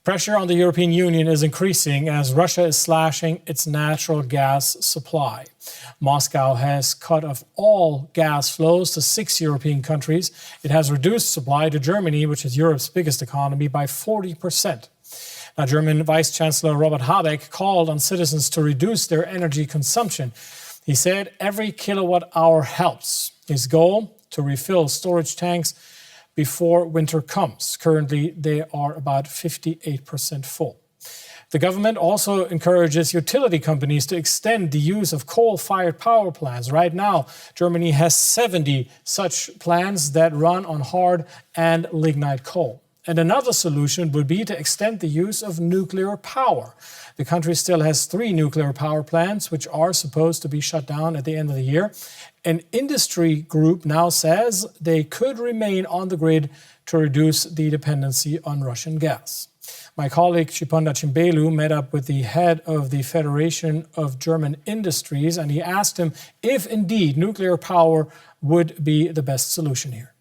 Pressure on the European Union is increasing as Russia is slashing its natural gas supply. Moscow has cut off all gas flows to 6 European countries. It has reduced supply to Germany, which is Europe's biggest economy, by 40%. Now, German Vice Chancellor Robert Habeck called on citizens to reduce their energy consumption. He said every kilowatt hour helps. His goal, to refill storage tanks before winter comes. Currently, they are about 58% full. The government also encourages utility companies to extend the use of coal-fired power plants. Right now, Germany has 70 such plants that run on hard and lignite coal. And another solution would be to extend the use of nuclear power. The country still has 3 nuclear power plants, which are supposed to be shut down at the end of the year. An industry group now says they could remain on the grid to reduce the dependency on Russian gas. My colleague Chiponda Chimbelu met up with the head of the Federation of German Industries, and he asked him if indeed nuclear power would be the best solution here.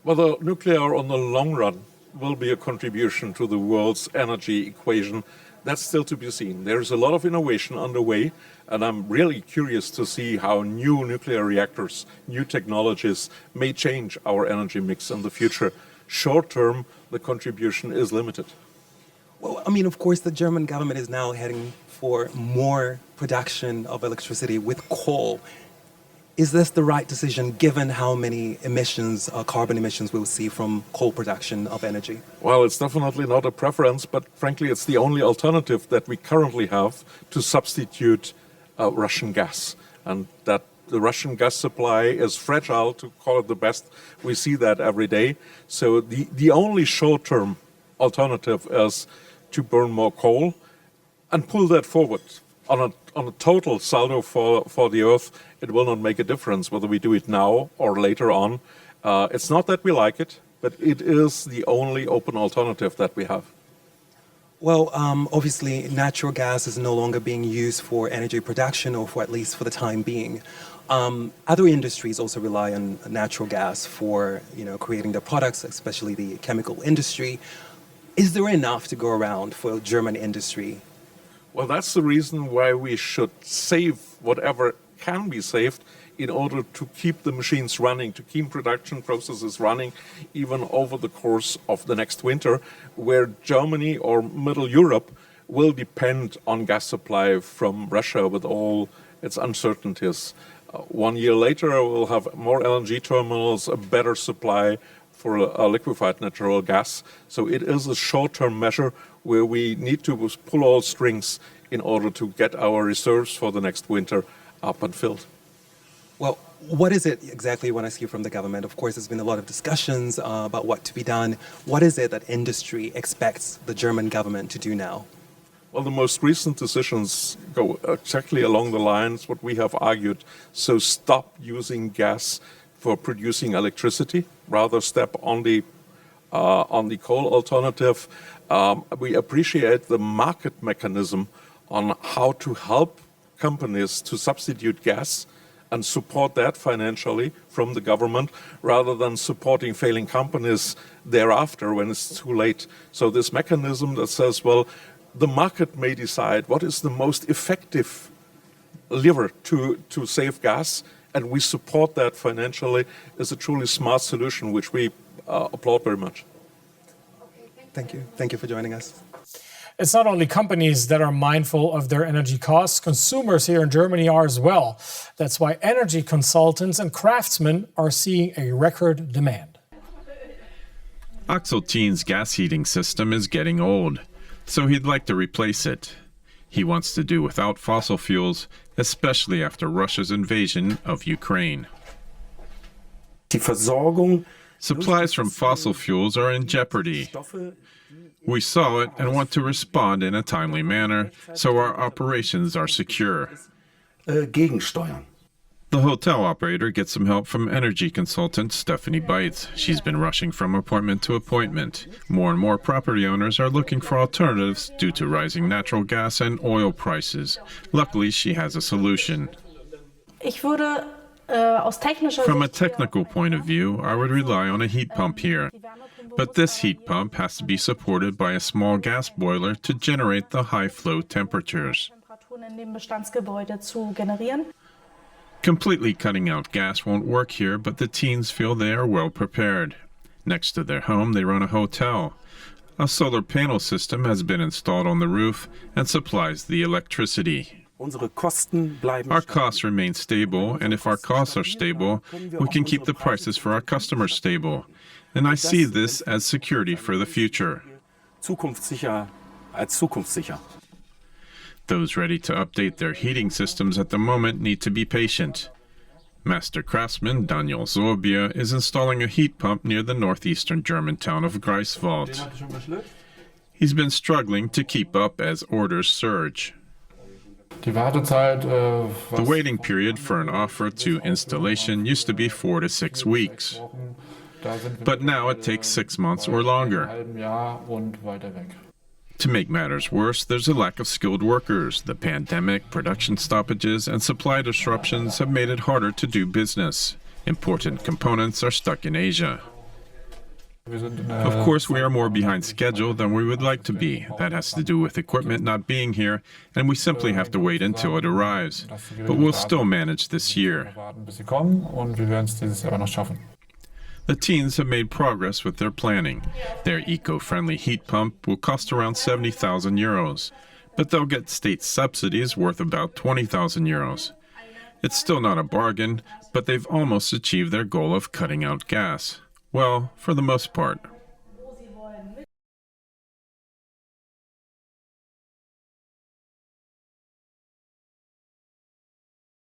Whether nuclear on the long run will be a contribution to the world's energy equation, that's still to be seen. There's a lot of innovation underway, and I'm really curious to see how new nuclear reactors, new technologies may change our energy mix in the future. Short term, the contribution is limited. Well, I mean, of course, the German government is now heading for more production of electricity with coal. Is this the right decision given how many emissions, carbon emissions we'll see from coal production of energy? Well, it's definitely not a preference, but frankly, it's the only alternative that we currently have to substitute Russian gas. And that the Russian gas supply is fragile, to call it the best. We see that every day. So the only short-term alternative is to burn more coal and pull that forward. On a total saldo for the Earth, it will not make a difference whether we do it now or later on. It's not that we like it, but it is the only open alternative that we have. Well, obviously, natural gas is no longer being used for energy production, or for at least for the time being. Other industries also rely on natural gas for, creating their products, especially the chemical industry. Is there enough to go around for German industry? Well, that's the reason why we should save whatever can be saved in order to keep the machines running, to keep production processes running, even over the course of the next winter, where Germany or Middle Europe will depend on gas supply from Russia with all its uncertainties. 1 year later, we'll have more LNG terminals, a better supply for liquefied natural gas. So it is a short-term measure where we need to pull all strings in order to get our reserves for the next winter up and filled. Well, what is it exactly you want to see from the government? Of course, there's been a lot of discussions about what to be done. What is it that industry expects the German government to do now? Well, the most recent decisions go exactly along the lines what we have argued. So stop using gas for producing electricity, rather step on the coal alternative. We appreciate the market mechanism on how to help companies to substitute gas and support that financially from the government, rather than supporting failing companies thereafter when it's too late. So this mechanism that says, well, the market may decide what is the most effective lever to save gas, and we support that financially, is a truly smart solution, which we applaud very much. Thank you. Thank you for joining us. It's not only companies that are mindful of their energy costs, consumers here in Germany are as well. That's why energy consultants and craftsmen are seeing a record demand. Axel Teen's gas heating system is getting old, so he'd like to replace it. He wants to do without fossil fuels, especially after Russia's invasion of Ukraine. Supplies from fossil fuels are in jeopardy. We saw it and want to respond in a timely manner so our operations are secure. The hotel operator gets some help from energy consultant Stephanie Beitz. She's been rushing from appointment to appointment. More and more property owners are looking for alternatives due to rising natural gas and oil prices. Luckily, she has a solution. From a technical point of view, I would rely on a heat pump here. But this heat pump has to be supported by a small gas boiler to generate the high flow temperatures. Completely cutting out gas won't work here, but the teens feel they are well prepared. Next to their home, they run a hotel. A solar panel system has been installed on the roof and supplies the electricity. Our costs remain stable, and if our costs are stable, we can keep the prices for our customers stable. And I see this as security for the future. Those ready to update their heating systems at the moment need to be patient. Master craftsman Daniel Zorbia is installing a heat pump near the northeastern German town of Greifswald. He's been struggling to keep up as orders surge. The waiting period for an offer to installation used to be 4 to 6 weeks. But now it takes 6 months or longer. To make matters worse, there's a lack of skilled workers. The pandemic, production stoppages, and supply disruptions have made it harder to do business. Important components are stuck in Asia. Of course, we are more behind schedule than we would like to be. That has to do with equipment not being here, and we simply have to wait until it arrives. But we'll still manage this year. The teens have made progress with their planning. Their eco-friendly heat pump will cost around 70,000 euros, but they'll get state subsidies worth about 20,000 euros. It's still not a bargain, but they've almost achieved their goal of cutting out gas. Well, for the most part.